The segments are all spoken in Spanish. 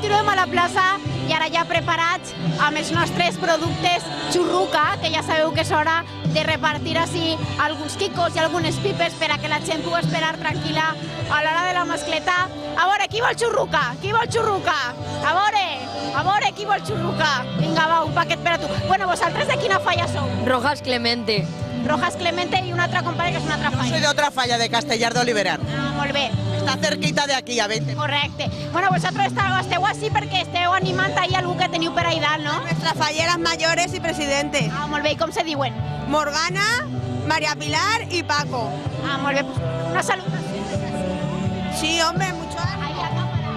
continuem a la plaça i ara ja preparats amb els nostres productes xurruca, que ja sabeu que és hora de repartir així alguns quicos i algunes pipes per a que la gent pugui esperar tranquil·la a l'hora de la mascletà. A veure, qui vol xurruca? Qui vol xurruca? A veure, qui vol xurruca? Vinga, va, un paquet per a tu. Bueno, vosaltres de quina falla sou? Rojas Clemente. Rojas Clemente i una altra companya que és una altra Soy falla. de otra falla, de Castellar de Oliverar. Ah, molt bé. Está cerquita de aquí, a 20. Correcte. Bueno, vosaltres esteu així perquè esteu animant ahir algú que teniu per ahir dalt, no? Nuestras falleras mayores y presidente. Ah, molt bé. I com se diuen? Morgana, María Pilar y Paco. Ah, molt bé. Pues una salutació. Sí, hombre, mucho ánimo. Ahí a cámara.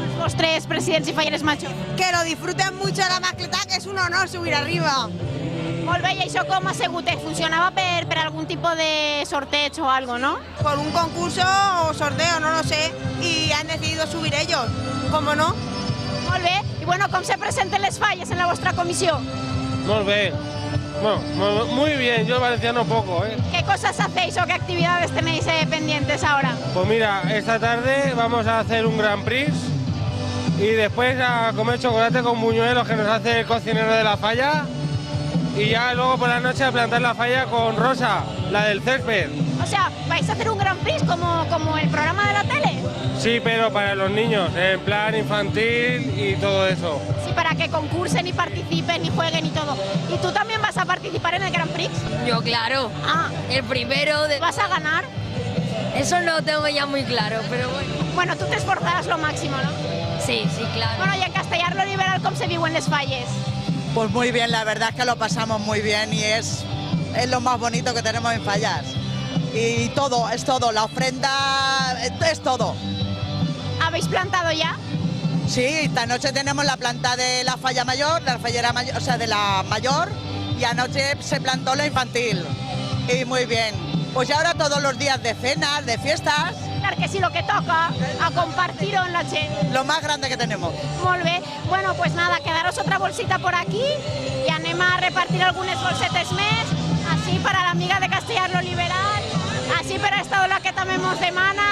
Els vostres presidents i falleres majors. Que lo disfruten mucho la mascletá, que es un honor subir arriba. Molt bé, i això com ha sigut? Funcionava per algun tipus de sorteig o algo, no? Por un concurso o sorteo, no lo sé. Y han decidido subir ellos. ¿Cómo no? Molt bé. I bueno, com se presenten les falles en la vostra comissió? Muy bien. Bueno, muy bien. Yo valenciano poco, ¿eh? ¿Qué cosas hacéis o qué actividades tenéis pendientes ahora? Pues mira, esta tarde vamos a hacer un Grand Prix y después a comer chocolate con buñuelos que nos hace el cocinero de la falla y ya luego por la noche a plantar la falla con Rosa, la del césped. O sea, ¿vais a hacer un Grand Prix como el programa de la tele? Sí, pero para los niños, en plan infantil y todo eso. Sí, para que concursen y participen y jueguen y todo. ¿Y tú también vas a participar en el Grand Prix? Yo, claro. Ah, El primero de... ¿vas a ganar? Eso no lo tengo ya muy claro, pero bueno. Bueno, tú te esforzaràs lo máximo, ¿no? Sí, claro. Bueno, y en Castellar Liberal, ¿cómo se viuen les falles? Pues muy bien, la verdad es que lo pasamos muy bien y es lo más bonito que tenemos en Fallas. Y todo, es todo, la ofrenda, es todo. ¿Habéis plantado ya? Sí, esta noche tenemos la planta de la falla mayor, la fallera mayor, o sea, de la mayor, y anoche se plantó la infantil. Y muy bien. Pues ya ahora todos los días de cenas, de fiestas, Claro que sí, lo que toca, a compartir-ho amb la gent. lo más grande que tenemos. Molt bé. Bueno, pues nada, quedaros otra bolsita por aquí y anem a repartir algunes bolsetes més, així per a l'amiga de Castellar lo Liberal, així per a esta ola que també mos demana